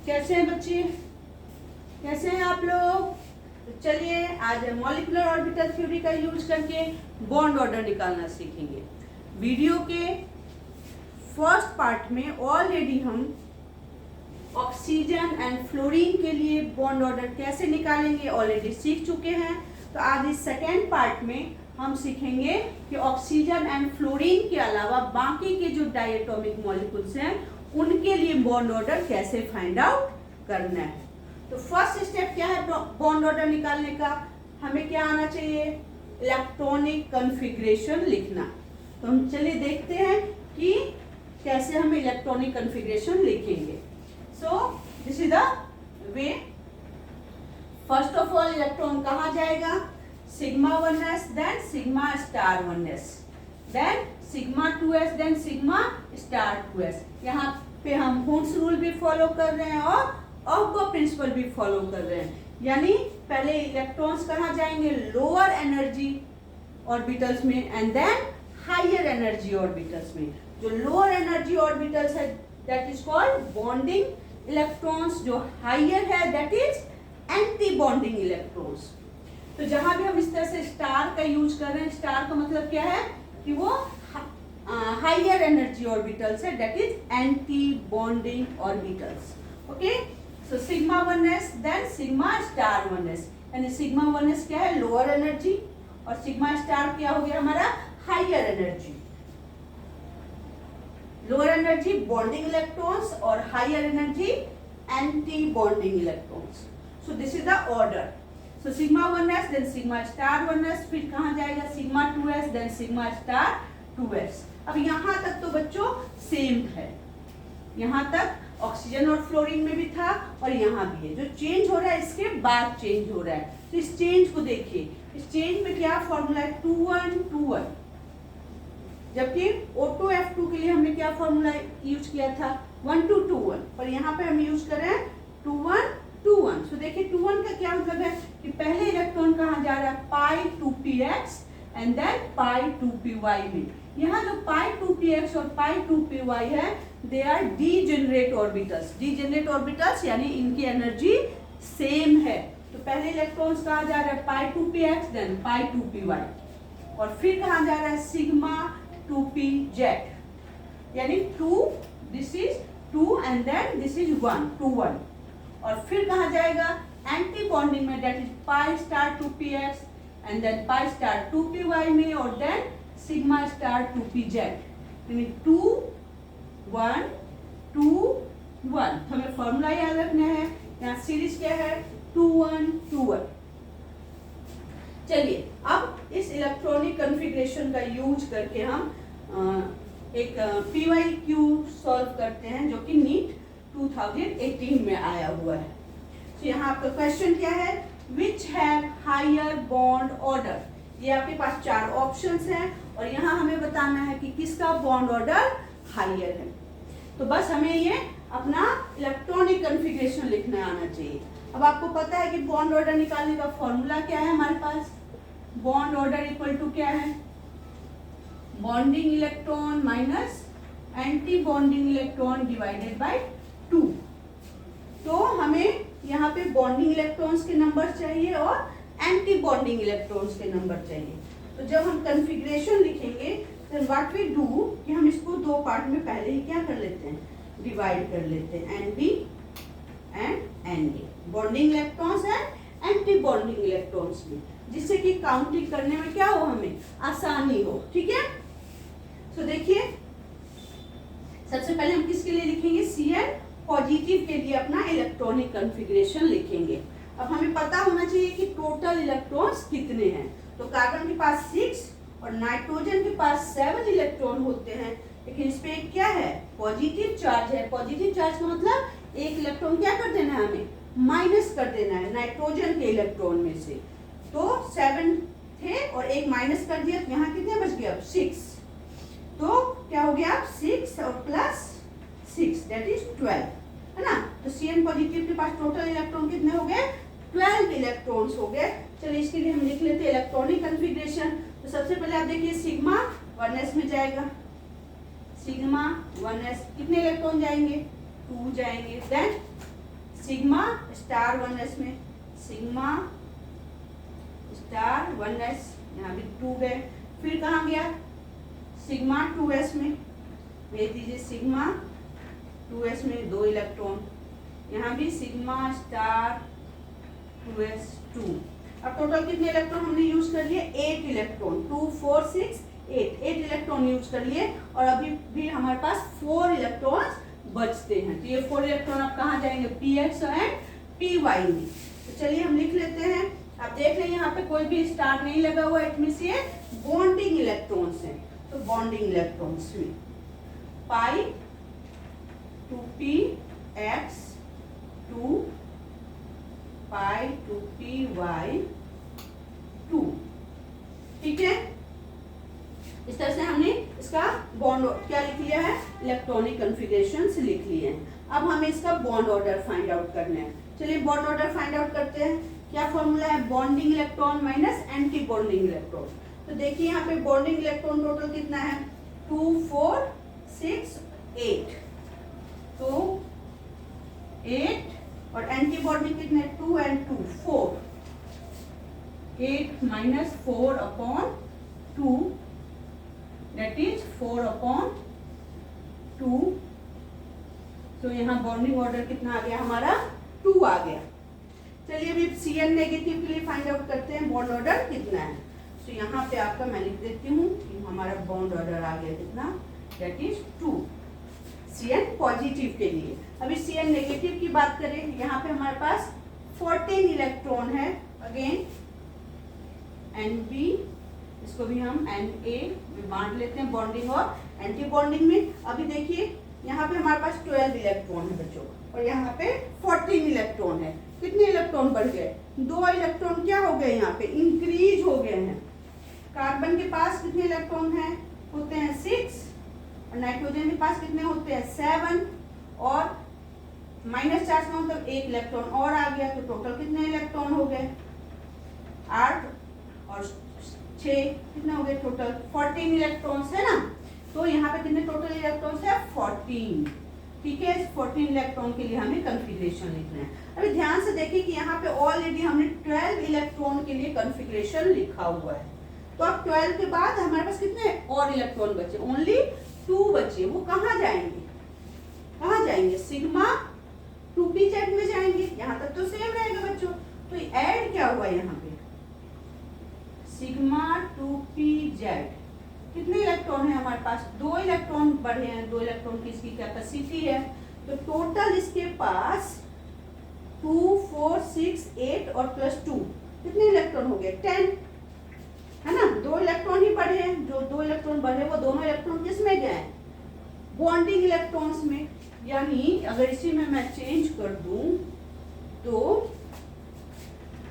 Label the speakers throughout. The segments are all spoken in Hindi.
Speaker 1: कैसे हैं बच्चे, कैसे हैं आप लोग? तो चलिए आज मॉलिक्यूलर ऑर्बिटल थ्योरी का यूज करके बॉन्ड ऑर्डर निकालना सीखेंगे। वीडियो के फर्स्ट पार्ट में ऑलरेडी हम ऑक्सीजन एंड फ्लोरीन के लिए बॉन्ड ऑर्डर कैसे निकालेंगे ऑलरेडी सीख चुके हैं। तो आज इस सेकेंड पार्ट में हम सीखेंगे कि ऑक्सीजन एंड फ्लोरीन के अलावा बाकी के जो डायटोमिक मॉलिक्यूल्स हैं उनके लिए बॉन्ड ऑर्डर कैसे फाइंड आउट करना है। तो फर्स्ट स्टेप क्या है बॉन्ड ऑर्डर निकालने का? हमें क्या आना चाहिए? इलेक्ट्रॉनिक कॉन्फ़िगरेशन लिखना। तो हम चलिए देखते हैं कि कैसे हम इलेक्ट्रॉनिक कॉन्फ़िगरेशन लिखेंगे। सो this is the way. First of all electron कहाँ जाएगा? Sigma 1s then sigma star 1s then sigma 2s then sigma star 2s। यहाँ पे हम हुड्स रूल भी फॉलो कर रहे हैं और ऑफ प्रिंसिपल भी फॉलो कर रहे हैं। यानी पहले इलेक्ट्रॉन्स कहाँ जाएंगे? लोअर एनर्जी ऑर्बिटल्स में and then higher energy orbitals में। जो लोअर एनर्जी ऑर्बिटल्स है that is called bonding electrons, जो हायर है that is anti bonding electrons. तो जहां भी हम इस तरह से स्टार का यूज कर रहे हैं, स्टार का मतलब क्या है कि वो हायर एनर्जी ऑर्बिटल्स है that is anti bonding orbitals. Okay, so sigma 1s then sigma star 1s, यानी सिग्मा 1s क्या है? लोअर एनर्जी, और सिग्मा स्टार क्या हो गया हमारा? Higher energy. Lower energy bonding electrons और higher energy anti bonding electrons. So this is the order. So sigma 1s then sigma star 1s, फिर कहाँ जाएगा? Sigma 2s then sigma star 2s। अब यहाँ तक तो बच्चों सेम है, यहाँ तक ऑक्सीजन और फ्लोरीन में भी था और यहाँ भी है। जो चेंज हो रहा है इसके बाद चेंज हो रहा है। तो इस चेंज को देखिए, इस चेंज में क्या फॉर्मूला है? 2-1-2-1, जबकि O2F2 के लिए हमने क्या फॉर्मूला यूज किया था? 1-2-2-1, पर यहाँ पे हम यूज कर रहे हैं 2-1-2-1। सो देखिए 2-1 का क्या मतलब है कि पहले इलेक्ट्रॉन कहाँ जा रहा है? पाई 2px and then pi 2py में। यहाँ जो पाई 2px और पाई 2py है they are degenerate orbitals. Degenerate orbitals यानी इनकी एनर्जी सेम है। तो पहले इलेक्ट्रॉन्स कहाँ जा रहा है? पाई 2px देन पाई 2py, और फिर कहाँ जा रहा है? सिग्मा 2pz, यानी 2, this is 2 and then this is 1, 2-1, और फिर कहाँ जाएगा? एंटी बॉन्डिंग में that is pi star 2px and then pi star 2py में, और देन सिग्मा स्टार 2pz, यानी 2-1-2-1। हमें फॉर्मूला याद रखना है। यहाँ सीरीज क्या है? 2-1-2-1। चलिए अब इस इलेक्ट्रॉनिक कॉन्फ़िगरेशन का यूज करके हम एक PYQ सॉल्व करते हैं जो कि नीट 2018 में आया हुआ है। तो यहाँ आपका क्वेश्चन क्या है? Which have higher bond order. ये आपके पास 4 ऑप्शंस हैं और यहाँ हमें बताना है कि किसका बॉन्ड ऑर्डर हायर है। तो बस हमें ये अपना इलेक्ट्रॉनिक कॉन्फ़िगरेशन लिखना आना चाहिए। अब आपको पता है कि बॉन्ड ऑर्डर निकालने का फॉर्मूला क्या है हमारे पास? बॉन्ड ऑर्डर इक्वल टू क्या है? Bonding electron minus anti bonding electron divided by 2। तो हमें यहाँ पे बॉन्डिंग इलेक्ट्रॉन्स के नंबर चाहिए और एंटी बॉन्डिंग इलेक्ट्रॉन्स के नंबर चाहिए। तो जब हम कॉन्फ़िगरेशन लिखेंगे तो व्हाट वी डू कि हम इसको 2 पार्ट में पहले ही क्या कर लेते हैं? डिवाइड कर लेते हैं, NB and NA, bonding electrons and anti bonding electrons में, जिससे कि काउंटिंग करने में क्या हो? हमें आसानी हो। ठीक है, तो देखिए सबसे पहले हम किसके लिए लिखेंगे? Cn पॉजिटिव के लिए अपना इलेक्ट्रॉनिक कॉन्फ़िगरेशन लिखेंगे। अब हमें पता होना चाहिए कि टोटल इलेक्ट्रॉन्स कितने हैं। तो कार्बन के पास 6 और नाइट्रोजन के पास 7 इलेक्ट्रॉन होते हैं, लेकिन इस पे क्या है? पॉजिटिव चार्ज है। पॉजिटिव चार्ज का मतलब एक इलेक्ट्रॉन क्या कर देना है? हमें माइनस कर देना है नाइट्रोजन के इलेक्ट्रॉन में से। तो 7 थे और एक माइनस कर दिया, तो यहाँ कितने बच गए? अब 6। तो क्या हो गया? अब 6 और प्लस 6 दैट इज 12, है ना। तो Cn पॉजिटिव के पास टोटल इलेक्ट्रॉन कितने हो गए? 12 इलेक्ट्रॉन्स हो गए। चलिए इसके लिए हम लिख लेते हैं इलेक्ट्रॉनिक कॉन्फ़िगरेशन। तो सबसे पहले आप देखिए सिग्मा 1s में जाएगा। सिग्मा 1s कितने इलेक्ट्रॉन जाएंगे? 2 जाएंगे। देन सिग्मा स्टार 1s में, सिग्मा स्टार 1s, यहाँ भी 2 गए। फिर कहाँ गया, सिग्मा 2s में भेज दीजिए, सिग्मा 2s में 2 इलेक्ट्रॉन, यहाँ भी सिग्मा स्टार 2s 2। अब टोटल कितने इलेक्ट्रॉन हमने यूज कर लिए, 8 इलेक्ट्रॉन, 2 4 6 8 इलेक्ट्रॉन यूज कर लिए, और अभी भी हमारे पास 4 इलेक्ट्रॉन्स बचते हैं। तो ये 4 इलेक्ट्रॉन अब कहाँ जाएंगे, px एंड py में। तो चलिए हम लिख लेते हैं। आप देख लें यहाँ पे कोई भी स्टार नहीं लगा हुआ, इट मींस ये बॉन्डिंग इलेक्ट्रॉन्स हैं। तो बॉन्डिंग इलेक्ट्रॉन्स में पाई 2px 2 पाई 2py 2, ठीक है। इस तरह से हमने इसका बॉन्ड क्या लिख लिया है, इलेक्ट्रॉनिक कॉन्फ़िगरेशंस लिख लिए हैं। अब हमें इसका बॉन्ड ऑर्डर फाइंड आउट करना है। चलिए बॉन्ड ऑर्डर फाइंड आउट करते हैं। क्या फॉर्मूला है, bonding electron minus anti bonding electron. तो देखिए यहाँ पे बॉन्डिंग इलेक्ट्रॉन टोटल कितना है, 2 4 6 8, तो 8, और एंटी बॉन्डिंग कितने, 2 and 2 4, 8 minus 4 upon 2, that is 4 upon 2। तो यहाँ बॉन्डिंग ऑर्डर कितना आ गया हमारा, 2 आ गया। चलिए अभी Cn नेगेटिव के लिए फाइंड आउट करते हैं बॉन्ड ऑर्डर कितना है। तो यहाँ पे आपका मैं लिख देती हूँ कि हमारा बॉन्ड ऑर्डर आ गया कितना, that is 2। Cn पॉजिटिव के लिए। अभी Cn नेगेटिव की बात करें, यहाँ पे हमारे पास 14 इलेक्ट्रॉन है, अगेन Nb, इसको भी हम Na में बांट लेते हैं बॉन्डिंग और एंटी बॉन्डिंग में। अभी देखिए यहाँ पे हमारे पास 12 इलेक्ट्रॉन है बच्चों, और यहाँ पे 14 इलेक्ट्रॉन है। कितने इलेक्ट्रॉन बढ़ गए, 2 इलेक्ट्रॉन क्या हो गए, यहाँ पे इंक्रीज हो गए हैं। कार्बन के पास कितने इलेक्ट्रॉन है, होते हैं 6, और नाइट्रोजन के पास कितने होते हैं 7, और माइनस चार्ज में मतलब 1 इलेक्ट्रॉन और आ गया। तो टोटल कितने इलेक्ट्रॉन हो गए, 8 और 6 कितने हो गए, टोटल 14 इलेक्ट्रॉन्स है ना। तो यहाँ पे कितने टोटल इलेक्ट्रॉन्स है, 14, ठीक है। इस 14 इलेक्ट्रॉन के लिए हमें कॉन्फ़िगरेशन लिखना है। अभी ध्यान से देखिए कि यहाँ पे ऑलरेडी हमने 12 इलेक्ट्रॉन के लिए कॉन्फ़िगरेशन लिखा हुआ है। तो अब 12 के बाद हमारे पास कितने और इलेक्ट्रॉन बचे, ओनली 2 बचे। वो कहाँ जाएंगे, कहाँ जाएंगे, सिग्मा 2pz में जाएंगे। यहाँ तक तो सेम रहेगा बच्चों। तो ऐड क्या हुआ यहाँ पे, सिग्मा 2pz, कितने इलेक्ट्रॉन है हमारे पास, 2 इलेक्ट्रॉन बढ़े हैं, 2 इलेक्ट्रॉन की इसकी कैपेसिटी है। तो टोटल इसके पास 2 4 6 8 और प्लस 2 कितने इलेक्ट्रॉन हो गए, 10, है ना। 2 इलेक्ट्रॉन ही बढ़े हैं, जो 2 इलेक्ट्रॉन बढ़े वो दोनों इलेक्ट्रॉन किस में गए, बॉन्डिंग इलेक्ट्रॉन्स में। यानी अगर इसी में मैं चेंज कर दूं तो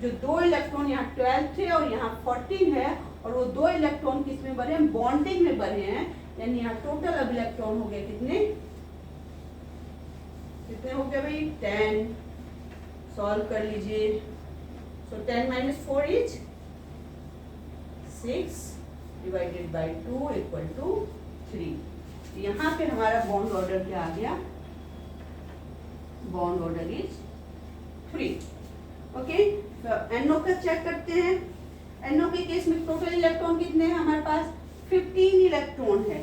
Speaker 1: जो 2 इलेक्ट्रॉन यहाँ 12 थे और यहाँ 14 है, और वो 2 इलेक्ट्रॉन किस में बढ़े हैं, बॉन्डिंग में बढ़े हैं। यानी यहाँ टोटल अब इलेक्ट्रॉन हो गए कितने, कितने हो गए भाई, 10। सॉल्व कर लीजिए। So 10 minus 4 is 6 divided by 2 equal to 3। यहाँ पे हमारा बॉन्ड ऑर्डर क्या आ गया, बॉन्ड ऑर्डर इज 3। ओके, तो NO का चेक करते हैं। NO के केस में टोटल इलेक्ट्रॉन कितने हैं हमारे पास, 15 इलेक्ट्रॉन है।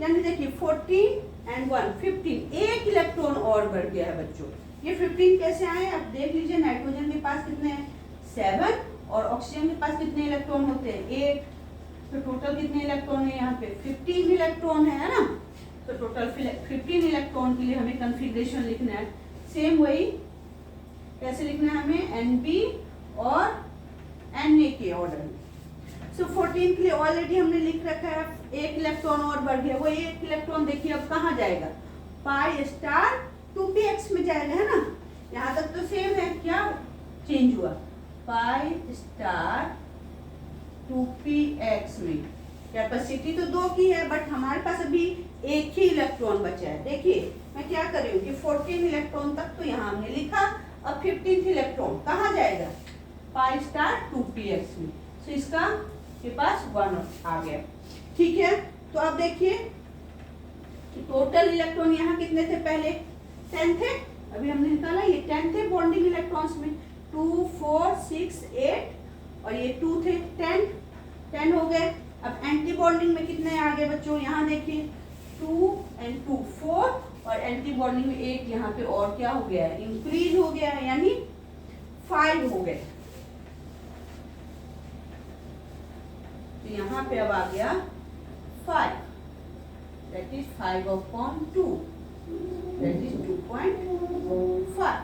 Speaker 1: यानी देखिए 14 and 1 15, 1 इलेक्ट्रॉन और बढ़ गया है बच्चों। ये 15 कैसे आए, अब देख लीजिए। नाइट्रोजन के पास कितने हैं, 7, और ऑक्सीजन के पास कितने इलेक्ट्रॉन होते हैं, 8। तो टोटल कितने इलेक्ट्रॉन है यहाँ पे, 15 इलेक्ट्रॉन है ना। तो टोटल 15 इलेक्ट्रॉन के लिए हमें कॉन्फ़िगरेशन लिखना है। सेम वही कैसे लिखना है हमें, Nb और Na के ऑर्डर में। सो 14 के लिए ऑलरेडी हमने लिख रखा है, 1 इलेक्ट्रॉन और बढ़ गया। वो 1 इलेक्ट्रॉन देखिए अब कहाँ जाएगा, पाई स्टार 2px में जाएगा, है ना। यहाँ तक तो सेम है, क्या चेंज हुआ, पाई स्टार 2px में। कैपेसिटी तो 2 की है, बट हमारे पास अभी 1 ही इलेक्ट्रॉन बचा है। देखिए मैं क्या कर रही हूँ कि 14 इलेक्ट्रॉन तक तो यहाँ हमने लिखा, अब 15th इलेक्ट्रॉन कहाँ जाएगा, पाई स्टार 2px में। तो इसका के पास 1 आ गया, ठीक है। तो अब देखिए टोटल इलेक्ट्रॉन यहाँ कितने थे, पहले 10 थे, अभी हमने निकाला ये 10 थे बॉन्डिंग इलेक्ट्रॉन्स में, 2 4 6 8 और ये 2 थे, 10 हो गए। अब एंटी बॉन्डिंग में कितने आ गए बच्चों, यहाँ देखिए 2 and 2 4 और एंटी बॉन्डिंग में एक यहाँ पे और क्या हो गया है, इंक्रीज हो गया है, यानी 5 हो गए। तो यहाँ पे अब आ गया 5, दैट इज 5/2, दैट इज 2.5।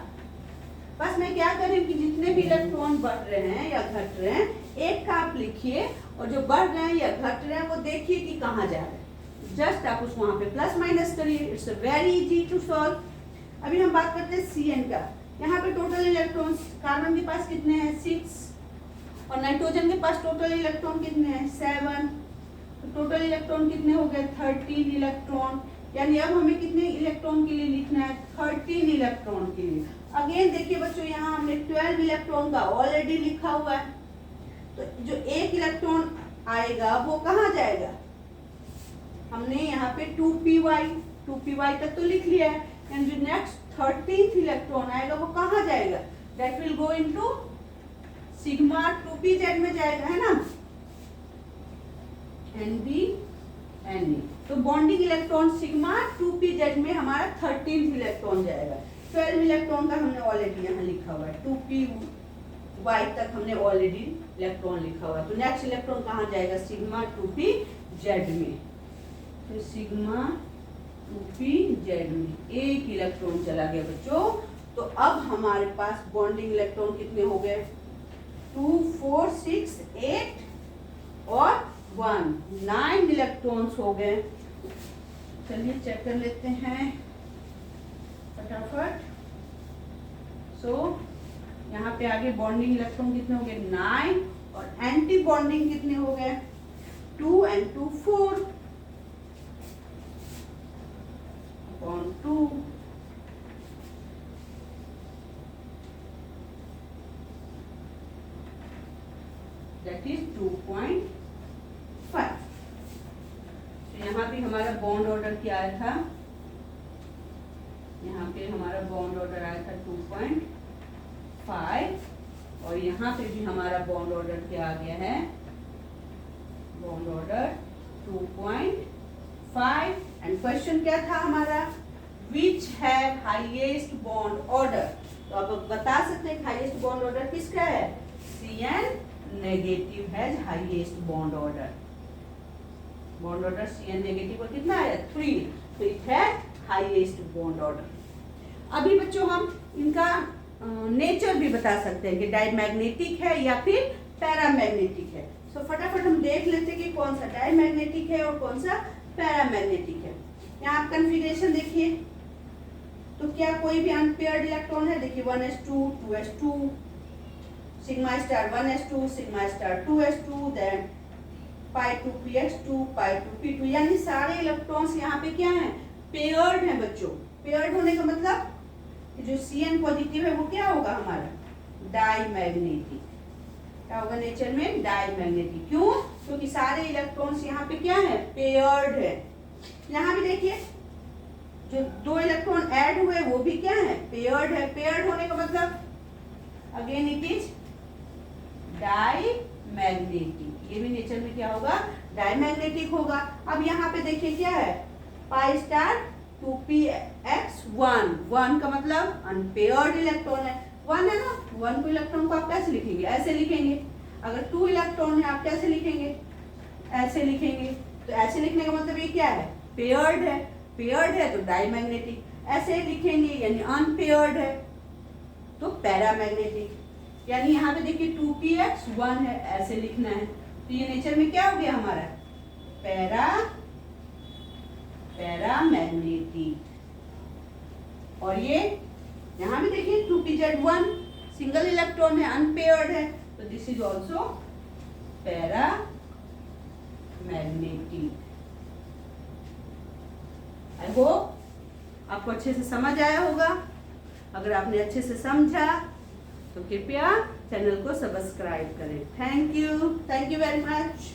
Speaker 1: बस मैं क्या करें कि जितने भी इलेक्ट्रॉन बढ़ रहे हैं या घट रहे हैं, एक का आप लिखिए और जो बढ़ रहे हैं या घट रहे हैं वो देखिए कि कहाँ जा रहे हैं। जस्ट आप उस वहां पे प्लस माइनस करिए, it's very easy to solve. अभी हम बात करते हैं Cn का। यहाँ पे टोटल इलेक्ट्रॉन्स कार्बन के पास कितने हैं, 6 और नाइट्रोजन के पास टोटल इलेक्ट्रॉन कितने हैं, 7। तो टोटल इलेक्ट्रॉन कितने हो गए, 13 इलेक्ट्रॉन। यानी अब हमें कितने इलेक्ट्रॉन के लिए लिखना है, 13 इलेक्ट्रॉन के लिए। अगेन देखिए बच्चों, यहाँ हमने 12 इलेक्ट्रॉन का ऑलरेडी लिखा हुआ है, तो जो एक इलेक्ट्रॉन आएगा वो कहाँ जाएगा, हमने यहाँ पे 2py तक तो लिख लिया है, यानी जो नेक्स्ट 13th इलेक्ट्रॉन आएगा वो कहाँ जाएगा, that will go into sigma 2pz में जाएगा, है ना, NB तो बॉन्डिंग इलेक्ट्रॉन सिग्मा 2pz में हमारा 13th इलेक्ट्रॉन जाएगा। 12 इलेक्ट्रॉन का हमने ऑलरेडी यहाँ लिखा हुआ है, 2py तक हमने ऑलरेडी इलेक्ट्रॉन लिखा हुआ है। तो नेक्स्ट इलेक्ट्रॉन कहाँ जाएगा, सिग्मा 2pz में। तो सिग्मा 2pz में एक इलेक्ट्रॉन चला गया बच्चों। तो अब हमारे पास बॉन्डिंग इलेक्ट्रॉन कितने हो गए, 2 4 6 8 और 1, 9 इलेक्ट्रॉन्स हो गए। चलिए चेक कर लेते हैं फटाफट। सो यहाँ पे आगे बॉन्डिंग इलेक्ट्रॉन कितने हो गए, 9 और एंटी बॉन्डिंग कितने हो गए, 2 and 2 4 upon 2। That is 2.5। तो यहाँ पे हमारा बॉन्ड ऑर्डर क्या आया था, यहाँ पे हमारा बॉन्ड ऑर्डर आया था 2.5 और यहाँ पे भी हमारा बॉन्ड ऑर्डर क्या आ गया है, बॉन्ड ऑर्डर 2.5। एंड क्वेश्चन क्या था हमारा, which have highest bond order. तो अब बता सकते हैं हाईएस्ट बॉन्ड ऑर्डर किसका है, Cn negative has highest bond order. Bond order Cn negative और कितना है, 3, तो इट है हाईएस्ट बॉन्ड ऑर्डर। अभी बच्चों हम इनका नेचर भी बता सकते हैं कि डायमैग्नेटिक है या फिर पैरामैग्नेटिक है। सो फटाफट हम देख लेते हैं कि कौन सा डायमैग्नेटिक है और कौन सा पैरामैग्नेटिक है। यहाँ आप कन्फिगरेशन देखिए, तो क्या कोई भी अनपेयर्ड इलेक्ट्रॉन है, देखिए 1s2 2s2, sigma star 1s2 sigma star 2s2, then pi2px2 pi2p2, यानी सारे इलेक्ट्रॉन्स यहाँ पे क्या हैं, पेयर्ड हैं बच्चों। पेयर्ड होने का मतलब जो Cn पॉजिटिव है वो क्या होगा हमारा, डाईमैग्नेटिक। क्या होगा नेचर में, डाईमैग्नेटिक। क्यों, क्योंकि सारे इलेक्ट्रॉन्स यहाँ पे क्या है, पेयर्ड है। यहाँ भी देखिए जो 2 इलेक्ट्रॉन ऐड हुए वो भी क्या है, पेयर्ड है। पेयर्ड होने का मतलब अगेन इट इज डाईमैग्नेटिक। ये भी नेचर में क्या होगा, डाईमैग्नेटिक होगा। अब यहाँ पे देखिए क्या है, पाई स्टार 2px1, 1 का मतलब अनपेयर्ड इलेक्ट्रॉन है, 1 है ना, 1 को इलेक्ट्रॉन को आप कैसे लिखेंगे, ऐसे लिखेंगे। अगर 2 इलेक्ट्रॉन है आप कैसे लिखेंगे, ऐसे लिखेंगे। तो ऐसे लिखने का मतलब ये क्या है, पेयर्ड है। पेयर्ड है तो डाईमैग्नेटिक, ऐसे लिखेंगे यानी अनपेयर्ड है तो पैरामैग्नेटिक। यानी यहाँ पे देखिए 2px1 है, ऐसे लिखना है। तो ये नेचर में क्या हो गया हमारा, पैरामैग्नेटिक। और ये यहाँ भी देखिए 2pz1 सिंगल इलेक्ट्रॉन है, अनपेयर्ड है, तो this is also paramagnetic. I hope आपको अच्छे से समझ आया होगा। अगर आपने अच्छे से समझा तो कृपया चैनल को सब्सक्राइब करें। Thank you very much.